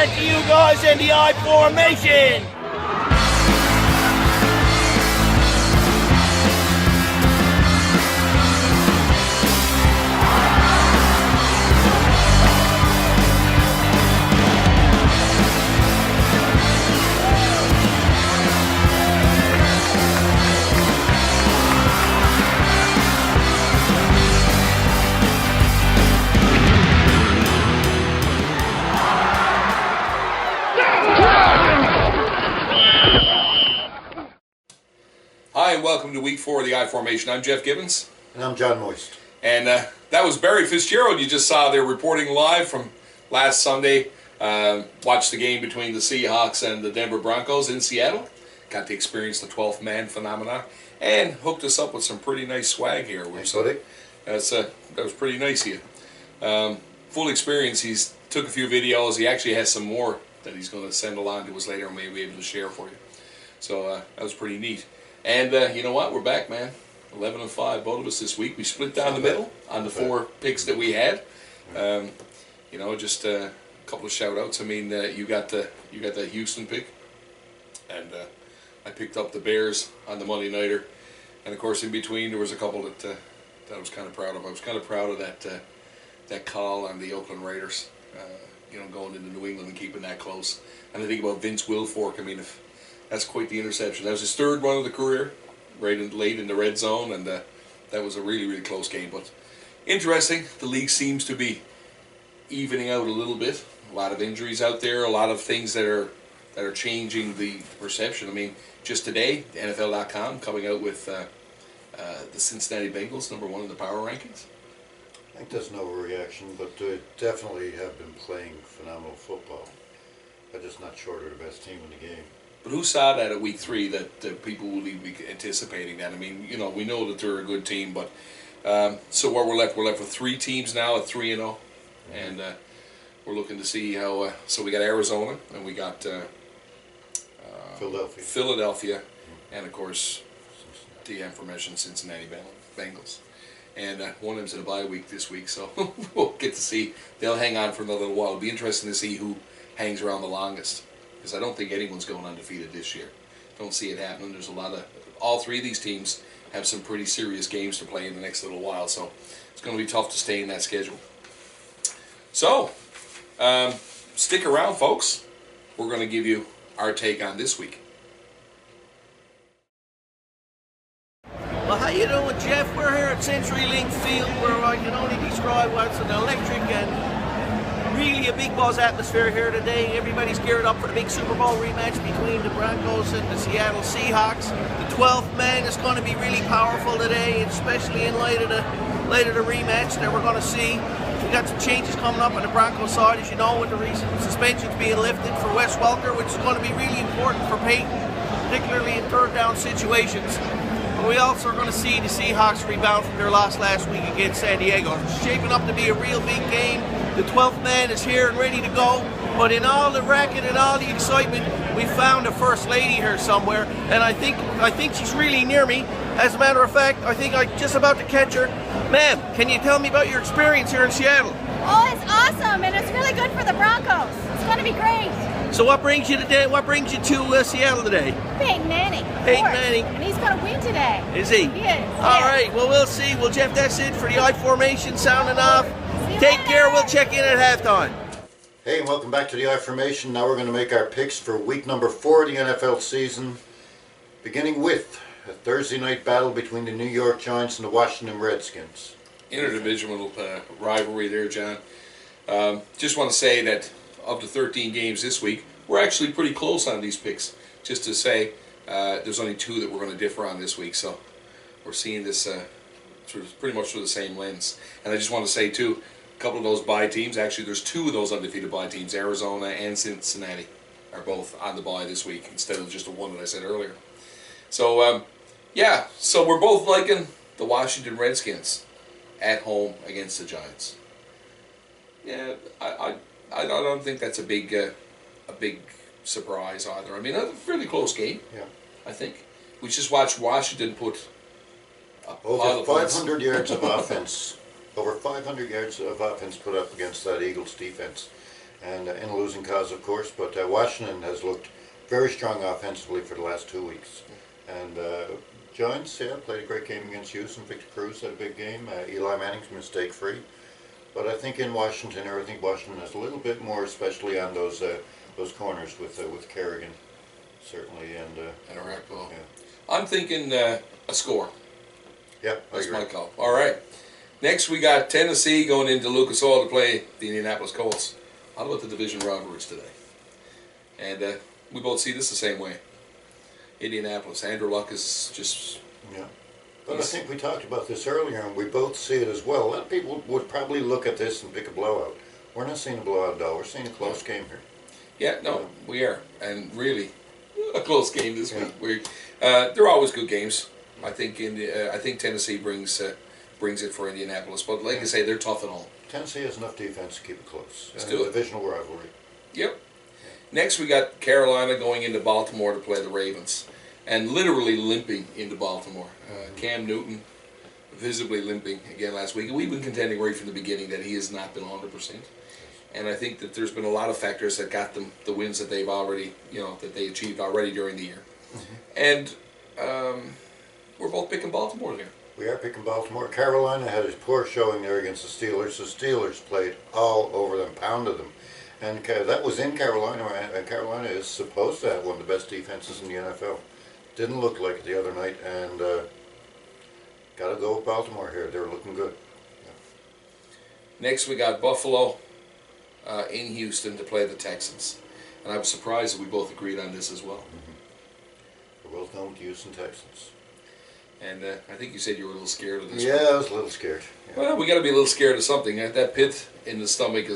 back to you guys in the I formation. Hi, and welcome to week 4 of the I Formation. I'm Jeff Gibbons. And I'm John Moist. And that was Barry Fitzgerald you just saw there reporting live from last Sunday. Watched the game between the Seahawks and the Denver Broncos in Seattle. Got to experience the 12th man phenomenon. And hooked us up with some pretty nice swag here. Thanks, buddy. That was pretty nice of you. Full experience. He's took a few videos. He actually has some more that he's going to send along to us later and maybe be able to share for you. So that was pretty neat. And you know what? We're back, man. 11-5, both of us this week. We split down the middle on the 4 picks that we had. Just a couple of shout-outs. I mean, you got the Houston pick, and I picked up the Bears on the Monday Nighter. And of course, in between, there was a couple that I was kind of proud of. I was kind of proud of that call on the Oakland Raiders. Going into New England and keeping that close. And I think about Vince Wilfork. I mean, that's quite the interception. That was his 3rd one of the career, late in the red zone, and that was a really, really close game. But interesting, the league seems to be evening out a little bit. A lot of injuries out there, a lot of things that are changing the perception. I mean, just today, NFL.com coming out with the Cincinnati Bengals, number 1 in the power rankings. I think that's no overreaction, but they definitely have been playing phenomenal football. They're just not short of the best team in the game. But who saw that at week 3 that people will be anticipating that? I mean, we know that they're a good team, but so what we're left with 3 teams now at 3-0, and we're looking to see how. So we got Arizona and we got Philadelphia, and of course the aforementioned Cincinnati Bengals. And one of them's in a bye week this week, so we'll get to see. They'll hang on for another little while. It'll be interesting to see who hangs around the longest. Because I don't think anyone's going undefeated this year. Don't see it happening. There's a lot of... All 3 of these teams have some pretty serious games to play in the next little while, so it's going to be tough to stay in that schedule. So, stick around, folks. We're going to give you our take on this week. Well, how you doing, Jeff? We're here at CenturyLink Field, where I can only describe what's an electric and really a big buzz atmosphere here today. Everybody's geared up for the big Super Bowl rematch between the Broncos and the Seattle Seahawks. The 12th man is going to be really powerful today, especially in light of the rematch that we're going to see. We got some changes coming up on the Broncos side, as you know, with the recent suspensions being lifted for Wes Welker, which is going to be really important for Peyton, particularly in 3rd down situations. But we also are going to see the Seahawks rebound from their loss last week against San Diego. It's shaping up to be a real big game. The 12th man is here and ready to go. But in all the racket and all the excitement, we found a First Lady here somewhere. And I think she's really near me. As a matter of fact, I think I'm just about to catch her. Ma'am, can you tell me about your experience here in Seattle? Oh, it's awesome, and it's really good for the Broncos. It's going to be great. So what brings you today? What brings you to Seattle today? Peyton Manning. Peyton Manning. And he's going to win today. Is he? He is. All right. Well, we'll see. Well, Jeff, that's it for the I Formation. Sounding off. Take care. We'll check in at halftime. Hey, and welcome back to the I Formation. Now we're going to make our picks for week number 4 of the NFL season, beginning with a Thursday night battle between the New York Giants and the Washington Redskins. Interdivisional rivalry there, John. Just want to say that of the 13 games this week, we're actually pretty close on these picks. Just to say, there's only 2 that we're going to differ on this week, so we're seeing this pretty much through the same lens. And I just want to say, too, a couple of those bye teams, actually there's 2 of those undefeated bye teams, Arizona and Cincinnati, are both on the bye this week instead of just the one that I said earlier. So, so we're both liking the Washington Redskins at home against the Giants. Yeah, I don't think that's a big surprise either. I mean, a fairly close game. Yeah, I think we just watched Washington put over 500 yards of offense. Over 500 yards of offense put up against that Eagles defense, and in a losing cause, of course. But Washington has looked very strong offensively for the last 2 weeks. And Giants, yeah, played a great game against Houston. Victor Cruz had a big game. Eli Manning's mistake-free. But I think in Washington, I think Washington has a little bit more, especially on those corners with Kerrigan, certainly, and a rack ball. Yeah. I'm thinking a score. Yeah, That's my call. All right. Next, we got Tennessee going into Lucas Oil to play the Indianapolis Colts. How about the division rivalries today? And we both see this the same way. Indianapolis. Andrew Luck is just... Yeah. But I think we talked about this earlier, and we both see it as well. A lot of people would probably look at this and pick a blowout. We're not seeing a blowout at all. We're seeing a close game here. Yeah, no, we are. And really, a close game this week. They're always good games. I think Tennessee brings it for Indianapolis. But like I say, they're tough and all. Tennessee has enough defense to keep it close. Let's do it. Divisional rivalry. Yep. Next, we got Carolina going into Baltimore to play the Ravens. And literally limping into Baltimore. Cam Newton visibly limping again last week. And we've been contending right from the beginning that he has not been 100%. And I think that there's been a lot of factors that got them the wins that they've already, that they achieved already during the year. And we're both picking Baltimore there. We are picking Baltimore. Carolina had a poor showing there against the Steelers. The Steelers played all over them, pounded them. And that was in Carolina, and Carolina is supposed to have one of the best defenses in the NFL. Didn't look like it the other night, and got to go with Baltimore here. They're looking good. Yeah. Next, we got Buffalo in Houston to play the Texans. And I was surprised that we both agreed on this as well. We're both going with the Houston Texans. And I think you said you were a little scared of this Yeah, one. I was a little scared. Yeah. Well, we got to be a little scared of something. That pit in the stomach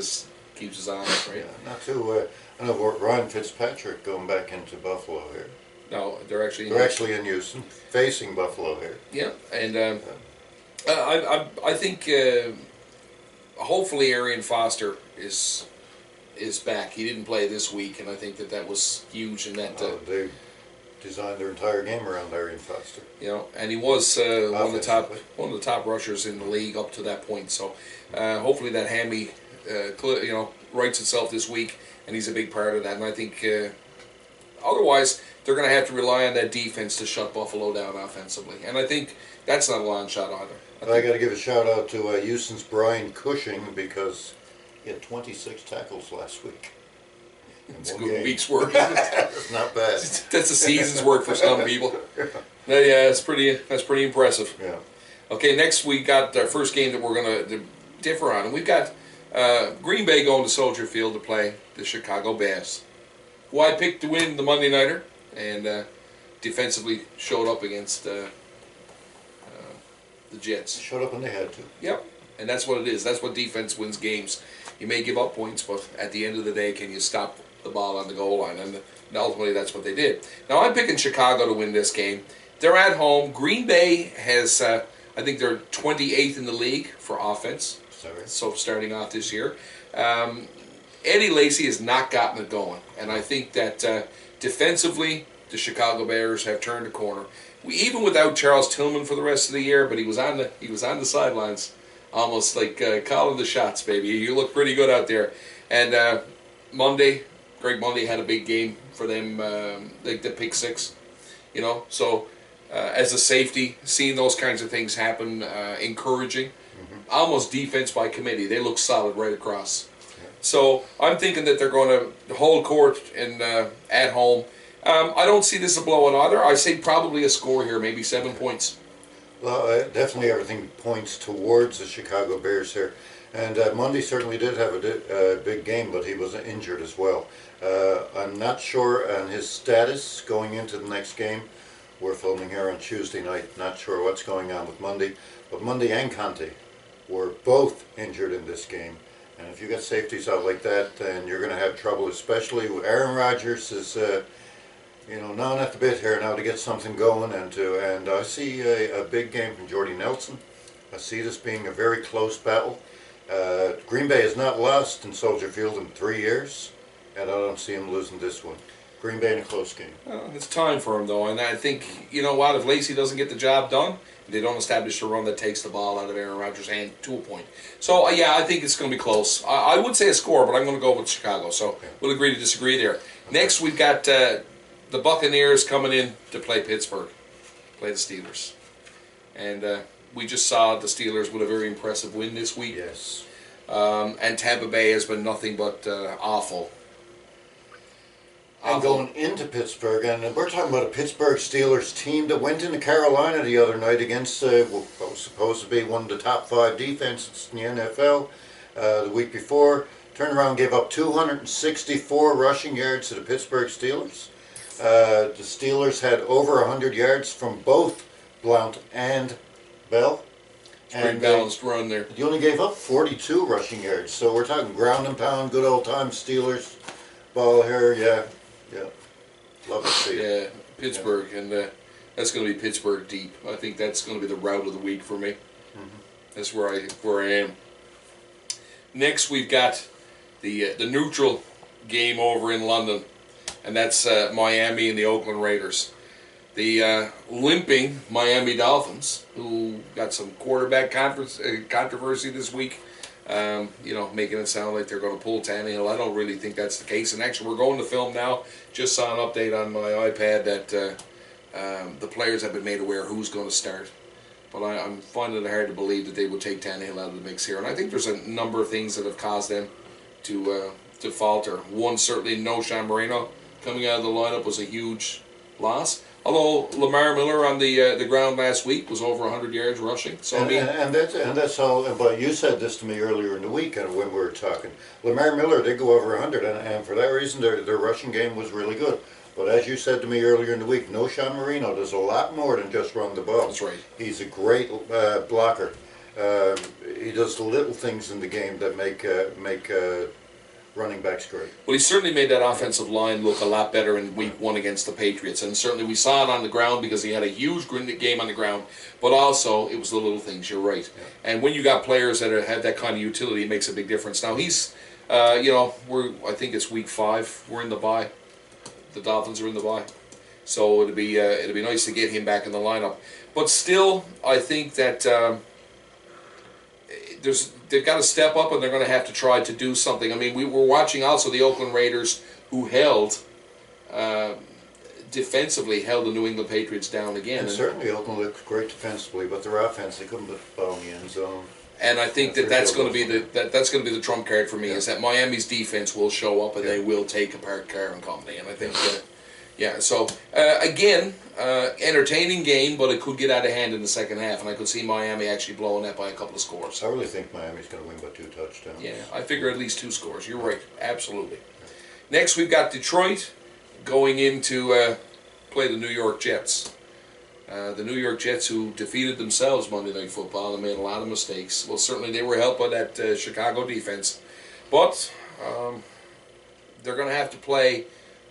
keeps us honest, right? Yeah, not too. I know Ryan Fitzpatrick going back into Buffalo here. No, they're actually in Houston, facing Buffalo here. Yeah, and I think hopefully Arian Foster is back. He didn't play this week, and I think that was huge. In that they designed their entire game around Arian Foster. And he was one of the top rushers in the league up to that point. So hopefully that hammy rights itself this week, and he's a big part of that. And I think otherwise they're going to have to rely on that defense to shut Buffalo down offensively. And I think that's not a long shot either. I got to give a shout out to Houston's Brian Cushing, because he had 26 tackles last week. It's a good week's work. That's not bad. That's a season's work for some people. Yeah, that's pretty impressive. Yeah. Okay, next we got our first game that we're going to differ on. And we've got Green Bay going to Soldier Field to play the Chicago Bears, who I picked to win the Monday Nighter, and defensively showed up against the Jets. Showed up when they had to. Yep, and that's what it is. That's what defense wins games. You may give up points, but at the end of the day, can you stop the ball on the goal line? And ultimately, that's what they did. Now, I'm picking Chicago to win this game. They're at home. Green Bay has, I think they're 28th in the league for offense. Sorry. So starting off this year. Eddie Lacy has not gotten it going. And I think that defensively, the Chicago Bears have turned a corner. Even without Charles Tillman for the rest of the year, but he was on the sidelines, almost like calling the shots, baby. You look pretty good out there. And Greg Monday had a big game for them, like the pick six, So as a safety, seeing those kinds of things happen, encouraging. Almost defense by committee. They look solid right across. Yeah. So I'm thinking that they're going to hold court and at home. I don't see this a blowout either. I say probably a score here, maybe 7 points. Well, definitely everything points towards the Chicago Bears here. And Monday certainly did have a big game, but he was injured as well. I'm not sure on his status going into the next game. We're filming here on Tuesday night. Not sure what's going on with Monday. But Monday and Conte were both injured in this game. And if you get safeties out like that, then you're going to have trouble, especially with Aaron Rodgers is... gnawing at the bit here now to get something going, and I see a big game from Jordy Nelson. I see this being a very close battle. Green Bay has not lost in Soldier Field in 3 years, and I don't see him losing this one. Green Bay in a close game. It's time for him, though, and I think, you know what, if Lacey doesn't get the job done, they don't establish a run that takes the ball out of Aaron Rodgers' hand to a point. So, yeah, I think it's going to be close. I would say a score, but I'm going to go with Chicago, so we'll agree to disagree there. Next, we've got the Buccaneers coming in to play Pittsburgh, play the Steelers. And we just saw the Steelers with a very impressive win this week. Yes. And Tampa Bay has been nothing but awful. And going into Pittsburgh, and we're talking about a Pittsburgh Steelers team that went into Carolina the other night against what was supposed to be one of the top 5 defenses in the NFL the week before. Turned around, gave up 264 rushing yards to the Pittsburgh Steelers. The Steelers had over 100 yards from both Blount and Bell. Pretty balanced run there. He only gave up 42 rushing yards, so we're talking ground and pound, good old time Steelers ball here. Yeah. Love to see it. Yeah, Pittsburgh, and that's going to be Pittsburgh deep. I think that's going to be the route of the week for me. That's where I am. Next, we've got the neutral game over in London, and that's Miami and the Oakland Raiders. The limping Miami Dolphins, who got some quarterback controversy this week, making it sound like they're going to pull Tannehill. I don't really think that's the case. And actually, we're going to film now. Just saw an update on my iPad that the players have been made aware who's going to start. But I'm finding it hard to believe that they will take Tannehill out of the mix here. And I think there's a number of things that have caused them to falter. One, certainly no Sean Moreno coming out of the lineup was a huge loss. Although Lamar Miller on the ground last week was over 100 yards rushing, so and that's all. But you said this to me earlier in the week, and when we were talking, Lamar Miller did go over 100, and for that reason, their rushing game was really good. But as you said to me earlier in the week, no Sean Marino does a lot more than just run the ball. That's right. He's a great blocker. He does the little things in the game that make running backs great. Well, he certainly made that offensive line look a lot better in week 1 against the Patriots, and certainly we saw it on the ground because he had a huge game on the ground, but also it was the little things, you're right. Yeah. And when you got players that have that kind of utility, it makes a big difference. Now he's, I think it's week 5, we're in the bye. The Dolphins are in the bye. So it'll be nice to get him back in the lineup. But still, I think that they've got to step up, and they're going to have to try to do something. I mean, we were watching also the Oakland Raiders, who defensively held the New England Patriots down again. And certainly Oakland looked great defensively, but their offense, they couldn't put the ball in the end zone. And I think that's going to be the trump card for me, is that Miami's defense will show up and they will take apart Carr and company. And I think so again, entertaining game, but it could get out of hand in the second half, and I could see Miami actually blowing that by a couple of scores. I really think Miami's going to win by 2 touchdowns. Yeah, I figure at least 2 scores. You're right, absolutely. Next, we've got Detroit going in to play the New York Jets. The New York Jets, who defeated themselves Monday Night Football and made a lot of mistakes. Well, certainly they were helped by that Chicago defense, but they're going to have to play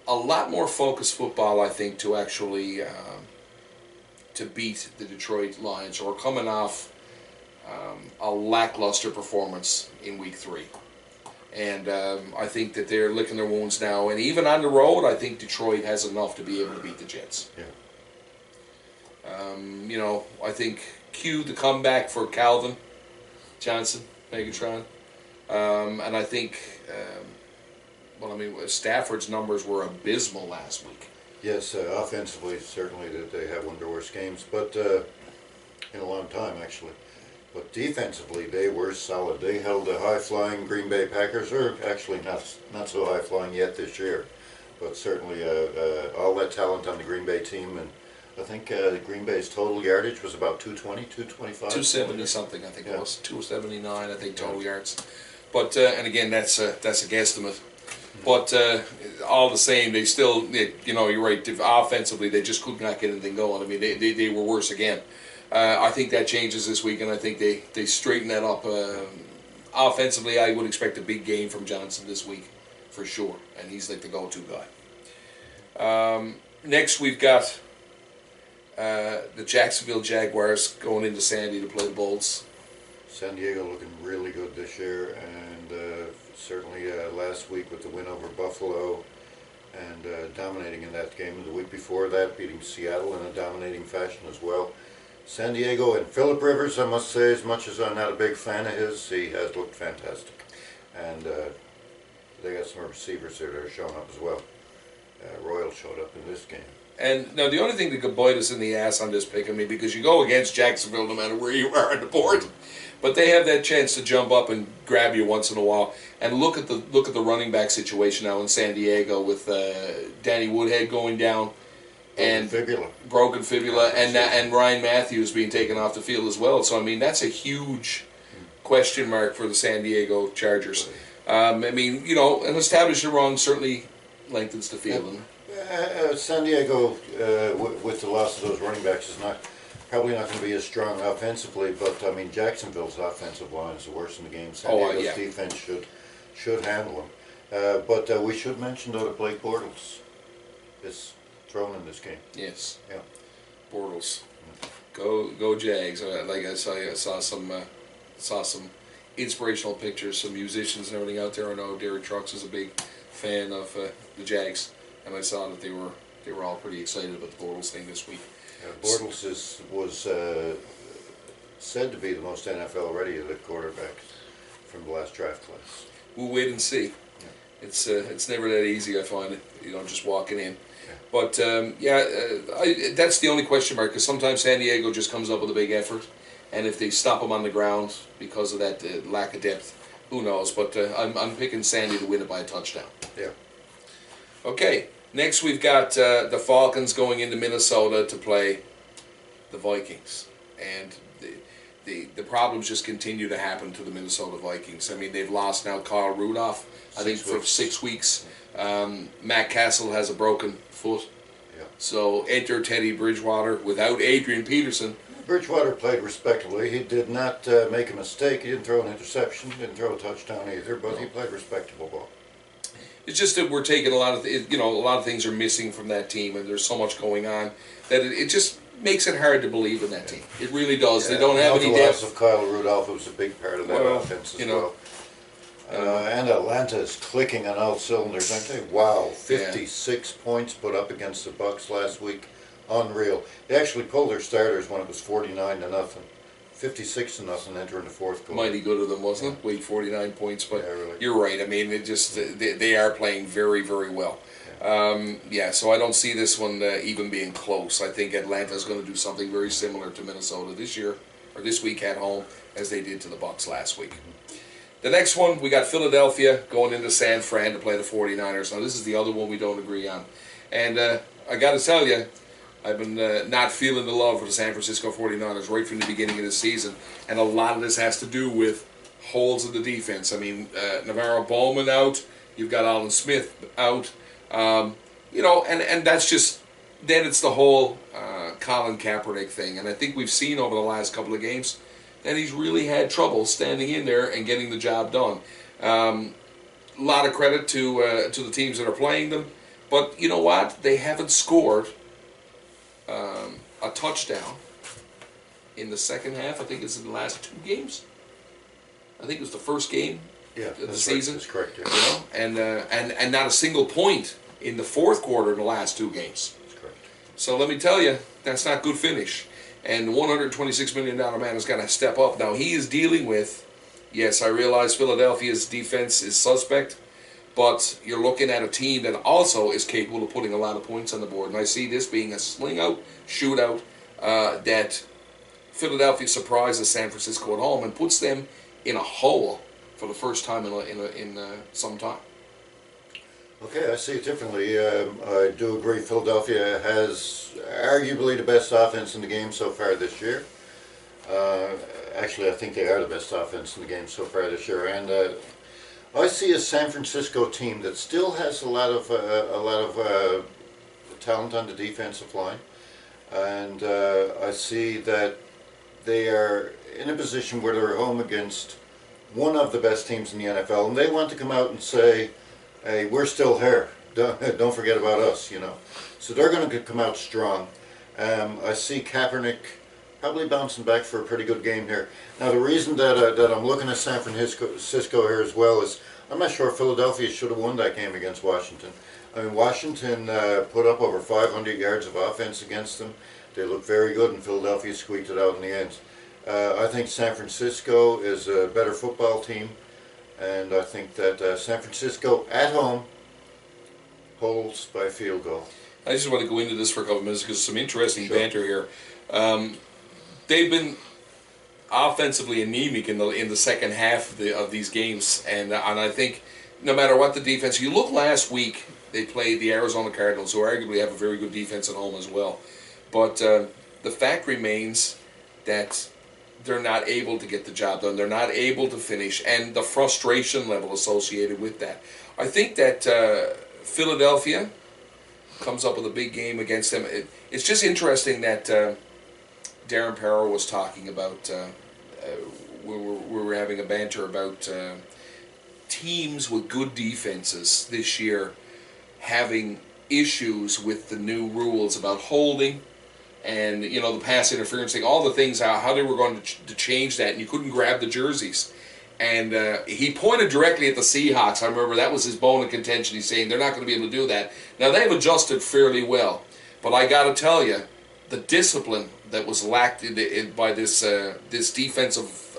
a lot more focused football, I think, to actually to beat the Detroit Lions, who are coming off a lackluster performance in Week 3. And I think that they're licking their wounds now. And even on the road, I think Detroit has enough to be able to beat the Jets. Yeah. I think cue the comeback for Calvin Johnson, Megatron. And I think... Stafford's numbers were abysmal last week. Yes, offensively, certainly they had one of the worst games, but in a long time, actually. But defensively, they were solid. They held the high-flying Green Bay Packers, or actually not so high-flying yet this year, but certainly all that talent on the Green Bay team. And I think Green Bay's total yardage was about 220, 225. 270 something, I think it was. 279, I think, total yards. But and again, that's a guesstimate. But all the same, they still, you're right, offensively, they just could not get anything going. I mean, they were worse again. I think that changes this week, and I think they straighten that up. Offensively, I would expect a big game from Johnson this week, for sure, and he's like the go-to guy. Next, we've got the Jacksonville Jaguars going into Sandy to play the Bulls. San Diego looking really good this year, and certainly last week with the win over Buffalo, and dominating in that game. And the week before that, beating Seattle in a dominating fashion as well. San Diego and Phillip Rivers, I must say, as much as I'm not a big fan of his, he has looked fantastic. And they got some receivers there that are showing up as well. Royal showed up in this game. And now the only thing that could bite us in the ass on this pick, I mean, because you go against Jacksonville no matter where you are on the board, but they have that chance to jump up and grab you once in a while. And look at the running back situation now in San Diego with Danny Woodhead going down, and broken fibula, and Ryan Matthews being taken off the field as well. So I mean, that's a huge question mark for the San Diego Chargers. I mean, you know, an established run certainly lengthens the field. San Diego, with the loss of those running backs, is probably not going to be as strong offensively. But I mean, Jacksonville's offensive line is the worst in the game. San Diego's defense should handle them. But we should mention though that Blake Bortles is thrown in this game. Yes. Yeah. Bortles. Go Jags. Like I saw some inspirational pictures, some musicians and everything out there. I know Derek Trucks is a big fan of the Jags, and I saw that they were all pretty excited about the Bortles thing this week. Bortles was said to be the most NFL-ready quarterback from the last draft class. We'll wait and see. Yeah. It's never that easy, I find, just walking in. Yeah. But that's the only question mark, because sometimes San Diego just comes up with a big effort, and if they stop them on the ground because of that lack of depth, who knows? But I'm picking Sandy to win it by a touchdown. Yeah. Okay. Next we've got the Falcons going into Minnesota to play the Vikings, and the problems just continue to happen to the Minnesota Vikings. I mean, they've lost now Kyle Rudolph, I think, for 6 weeks. Matt Castle has a broken foot. Yeah. So enter Teddy Bridgewater without Adrian Peterson. Bridgewater played respectably. He did not make a mistake. He didn't throw an interception, didn't throw a touchdown either, but he played respectable ball. It's just that we're taking a lot of things are missing from that team, and there's so much going on that it just makes it hard to believe in that team. It really does. Yeah, they don't have any depth. The loss of Kyle Rudolph was a big part of that offense as well. And Atlanta is clicking on all cylinders, aren't they? Wow, 56 points put up against the Bucs last week. Unreal. They actually pulled their starters when it was 49-0. 56-0 entering the fourth quarter. Mighty good of them, wasn't it? Wait, 49 points, but really. You're right. I mean, it just they are playing very, very well. So I don't see this one even being close. I think Atlanta's going to do something very similar to Minnesota this week at home, as they did to the Bucs last week. The next one, we got Philadelphia going into San Fran to play the 49ers. Now, this is the other one we don't agree on. And I got to tell you, I've been not feeling the love for the San Francisco 49ers right from the beginning of the season. And a lot of this has to do with holes in the defense. I mean, Navarro Bowman out. You've got Alan Smith out. And that's just, then it's the whole Colin Kaepernick thing. And I think we've seen over the last couple of games that he's really had trouble standing in there and getting the job done. A lot of credit to the teams that are playing them. But you know what? They haven't scored a touchdown in the second half. I think it's in the last 2 games. I think it was the first game of the season. That's correct. Yeah. And not a single point in the fourth quarter in the last 2 games. That's correct. So let me tell you, that's not good finish. And the $126 million man has got to step up. Now he is dealing with, yes, I realize Philadelphia's defense is suspect, but you're looking at a team that also is capable of putting a lot of points on the board. And I see this being a sling-out, shootout, that Philadelphia surprises San Francisco at home and puts them in a hole for the first time in some time. Okay, I see it differently. I do agree Philadelphia has arguably the best offense in the game so far this year. Actually, I think they are the best offense in the game so far this year. And I see a San Francisco team that still has a lot of talent on the defensive line, and I see that they are in a position where they're home against one of the best teams in the NFL, and they want to come out and say, "Hey, we're still here. Don't forget about us," So they're going to come out strong. I see Kaepernick probably bouncing back for a pretty good game here. Now, the reason that I'm looking at San Francisco here as well is I'm not sure if Philadelphia should have won that game against Washington. I mean, Washington put up over 500 yards of offense against them. They looked very good, and Philadelphia squeaked it out in the end. I think San Francisco is a better football team, and I think that San Francisco at home holds by a field goal. I just want to go into this for a couple of minutes because some interesting banter here. They've been offensively anemic in the second half of these games, and I think no matter what the defense, you look last week, they played the Arizona Cardinals, who arguably have a very good defense at home as well. But the fact remains that they're not able to get the job done. They're not able to finish, and the frustration level associated with that. I think that Philadelphia comes up with a big game against them. It's just interesting that Darren Parrow was talking about, we were having a banter about teams with good defenses this year having issues with the new rules about holding and, you know, the pass interference thing, all the things, how they were going to change that, and you couldn't grab the jerseys. And he pointed directly at the Seahawks. I remember that was his bone of contention. He's saying they're not going to be able to do that. Now, they've adjusted fairly well. But I got to tell you, the discipline that was lacked by this defensive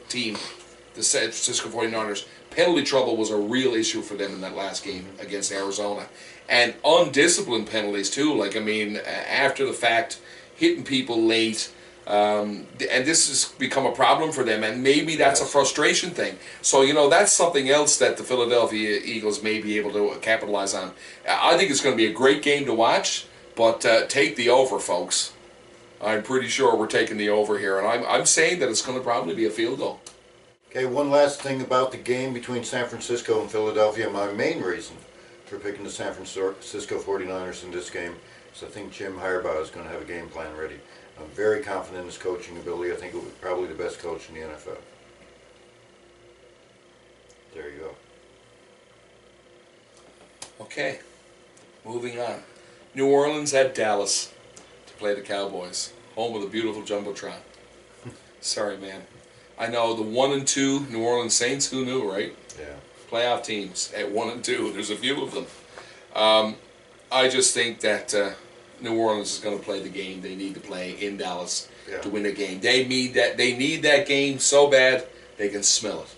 team, the San Francisco 49ers, penalty trouble was a real issue for them in that last game against Arizona. And undisciplined penalties, too. Like, I mean, after the fact, hitting people late. And this has become a problem for them, and maybe that's a frustration thing. So, you know, that's something else that the Philadelphia Eagles may be able to capitalize on. I think it's going to be a great game to watch, but take the over, folks. I'm pretty sure we're taking the over here, and I'm saying that it's going to probably be a field goal. Okay, one last thing about the game between San Francisco and Philadelphia. My main reason for picking the San Francisco 49ers in this game is I think Jim Harbaugh is going to have a game plan ready. I'm very confident in his coaching ability. I think he'll be probably the best coach in the NFL. There you go. Okay, moving on. New Orleans at Dallas to play the Cowboys, home of the beautiful Jumbotron. Sorry, man. I know the 1-2 New Orleans Saints. Who knew, right? Yeah. Playoff teams at 1-2. There's a few of them. I just think that New Orleans is going to play the game they need to play in Dallas to win the game. They need that game so bad they can smell it.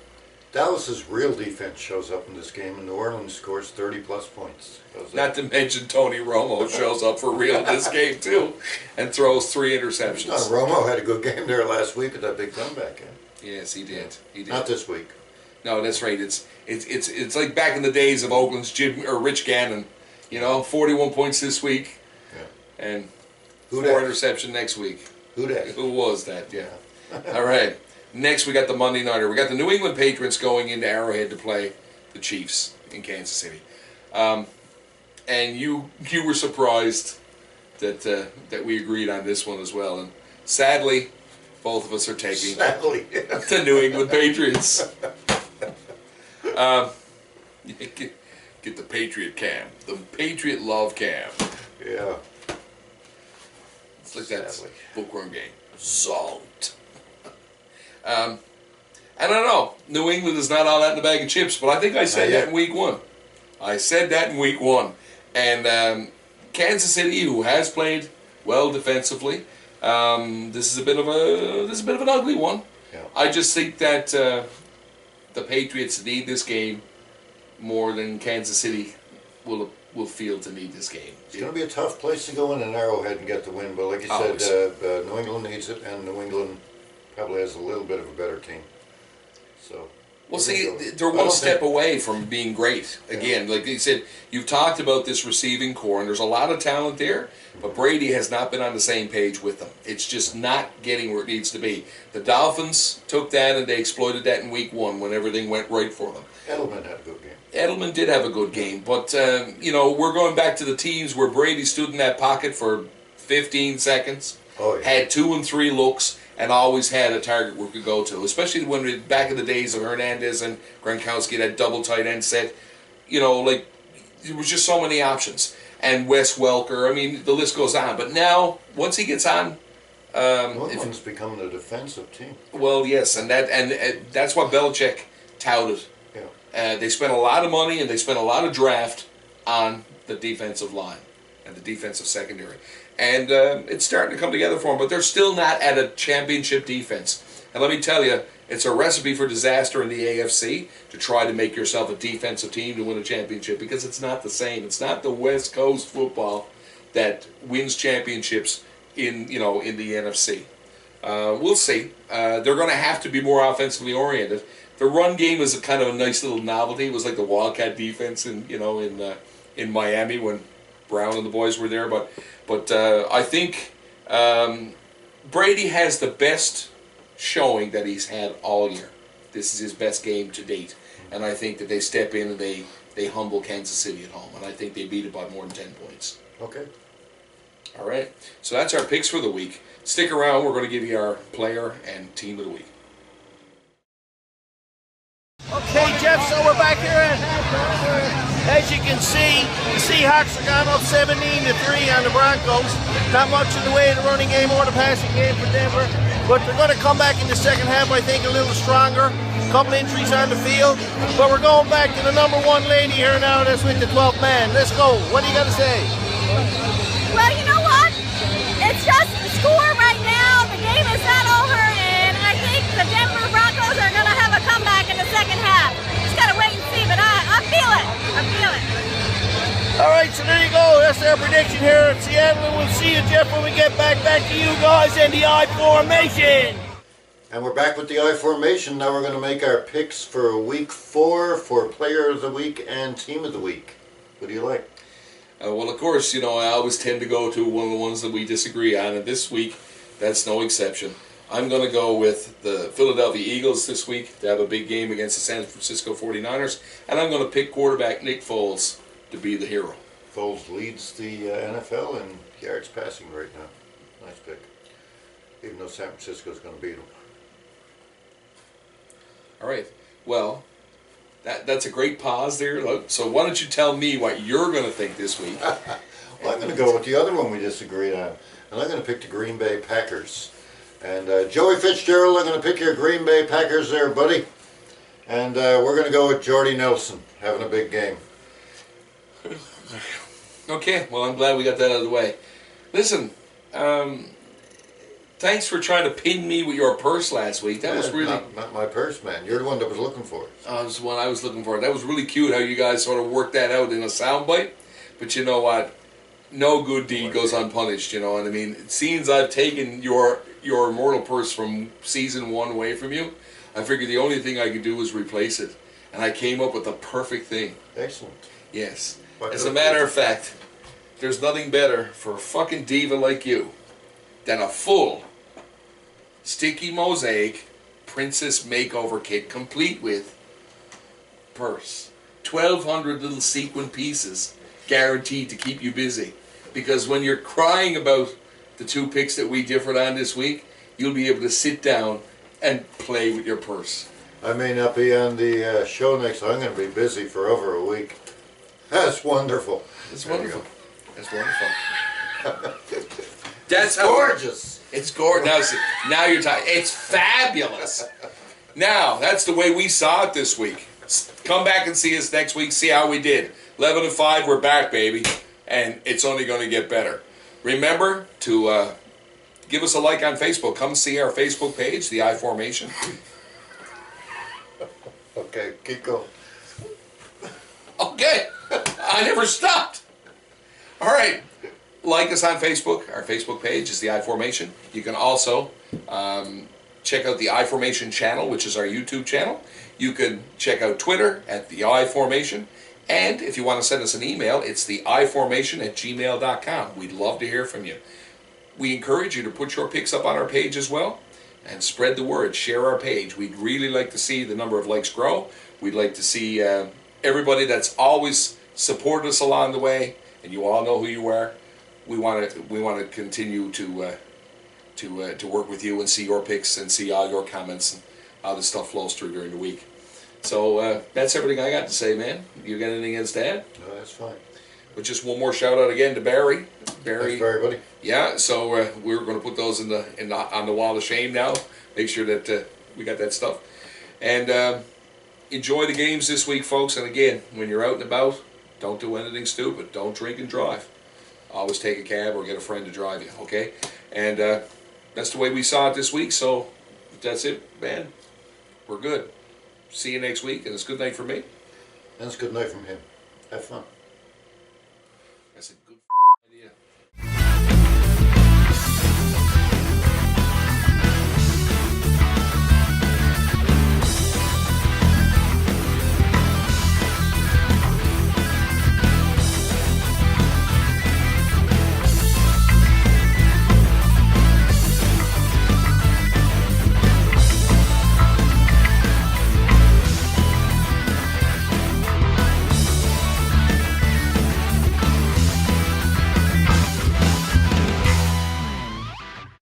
Dallas's real defense shows up in this game, and New Orleans scores 30-plus points. Not to mention Tony Romo shows up for real in this game too, and throws 3 interceptions. Romo had a good game there last week with that big comeback game. Yes, he did. He did. Not this week. No, that's right. It's like back in the days of Oakland's Rich Gannon. You know, 41 points this week, and 4 interception next week. Who was that? Yeah. All right. Next, we got the Monday Nighter. We got the New England Patriots going into Arrowhead to play the Chiefs in Kansas City. And you were surprised that we agreed on this one as well. And sadly, both of us are taking the New England Patriots. Get the Patriot cam. The Patriot love cam. Yeah. It's like that bookworm game. Salt. I don't know. New England is not all that in the bag of chips, but I think I said that in week 1. I said that in week 1. And Kansas City, who has played well defensively, this is a bit of an ugly one. Yeah. I just think that the Patriots need this game more than Kansas City will feel to need this game. It's going to be a tough place to go in an Arrowhead and get the win, but like you said, New England needs it, and New England probably has a little bit of a better team. So. Well, see, they're one step away from being great. Again, like you said, you've talked about this receiving core, and there's a lot of talent there, but Brady has not been on the same page with them. It's just not getting where it needs to be. The Dolphins took that, and they exploited that in week 1 when everything went right for them. Edelman had a good game. Edelman did have a good game, but, you know, we're going back to the teams where Brady stood in that pocket for 15 seconds, had 2 and 3 looks, and always had a target we could go to, especially when back in the days of Hernandez and Gronkowski, that double tight end set. You know, like, there was just so many options. And Wes Welker, I mean, the list goes on. But now, once he gets on... One's becoming a defensive team. Well, yes, and that's what Belichick touted. Yeah. They spent a lot of money and they spent a lot of draft on the defensive line and the defensive secondary. And it's starting to come together for them, but they're still not at a championship defense. And let me tell you, it's a recipe for disaster in the AFC to try to make yourself a defensive team to win a championship, because it's not the same. It's not the West Coast football that wins championships in the NFC. We'll see. They're going to have to be more offensively oriented. The run game was a kind of a nice little novelty. It was like the Wildcat defense in Miami when Brown and the boys were there. But I think Brady has the best showing that he's had all year. This is his best game to date, and I think that they step in and they humble Kansas City at home, and I think they beat it by more than 10 points. Okay. All right, so that's our picks for the week. Stick around, we're going to give you our player and team of the week. Okay, Jeff, so we're back here, and as you can see, the Seahawks are gone up 17-3 on the Broncos. Not much in the way of the running game or the passing game for Denver, but they're going to come back in the second half, I think, a little stronger. A couple injuries on the field, but we're going back to the number one lady here now that's with the 12th man. Let's go. What do you got to say? Well, you know what? It's just the score right now. The game is not over, and I think the Denver Broncos are going to have a comeback in the second half. Just got to wait and see, but I feel it. I feel it. All right, so there you go. That's our prediction here in Seattle, and we'll see you, Jeff, when we get back to you guys in the I formation. And we're back with the I formation. Now we're going to make our picks for week 4 for player of the week and team of the week. What do you like? Well, of course, I always tend to go to one of the ones that we disagree on, and this week, that's no exception. I'm going to go with the Philadelphia Eagles this week to have a big game against the San Francisco 49ers, and I'm going to pick quarterback Nick Foles to be the hero. Foles leads the NFL in yards passing right now. Nice pick. Even though San Francisco's going to beat them. All right. Well, that's a great pause there. So why don't you tell me what you're going to think this week? Well, I'm going to go with the other one we disagreed on. And I'm going to pick the Green Bay Packers. And Joey Fitzgerald, I'm going to pick your Green Bay Packers there, buddy. And we're going to go with Jordy Nelson having a big game. Okay, well, I'm glad we got that out of the way. Listen, thanks for trying to pin me with your purse last week. That was really... Not my purse, man. You're the one that was looking for it. That was the one I was looking for. That was really cute how you guys sort of worked that out in a soundbite. But you know what? No good deed goes unpunished, you know what I mean? It seems I've taken your immortal purse from season 1 away from you. I figured the only thing I could do was replace it. And I came up with the perfect thing. Excellent. Yes. As a matter of fact, there's nothing better for a fucking diva like you than a full sticky mosaic princess makeover kit complete with purse. 1,200 little sequin pieces guaranteed to keep you busy. Because when you're crying about the 2 picks that we differed on this week, you'll be able to sit down and play with your purse. I may not be on the show next. I'm going to be busy for over a week. That's wonderful. It's wonderful. It's wonderful. That's gorgeous. It's gorgeous. Now you're talking. It's fabulous. Now, that's the way we saw it this week. Come back and see us next week. See how we did. 11-5, we're back, baby. And it's only going to get better. Remember to give us a like on Facebook. Come see our Facebook page, the I Formation. Okay, keep going. Okay. I never stopped. All right. Like us on Facebook. Our Facebook page is the I Formation. You can also check out the I Formation channel, which is our YouTube channel. You can check out Twitter at the I Formation. And if you want to send us an email, it's the iformation@gmail.com. We'd love to hear from you. We encourage you to put your pics up on our page as well and spread the word. Share our page. We'd really like to see the number of likes grow. We'd like to see everybody that's always supported us along the way, and you all know who you are. We want to continue to work with you and see your pics and see all your comments and how the stuff flows through during the week. So that's everything I got to say, man. You got anything else to add? No, that's fine. But just one more shout out again to Barry. Thanks, Barry, buddy. Yeah. So we're going to put those on the wall of shame now. Make sure that we got that stuff. And enjoy the games this week, folks. And again, when you're out and about, Don't do anything stupid. Don't drink and drive. Always take a cab or get a friend to drive you, okay? And that's the way we saw it this week, so if that's it, man. We're good. See you next week, and it's good night for me. And it's good night from him. Have fun. That's a good idea.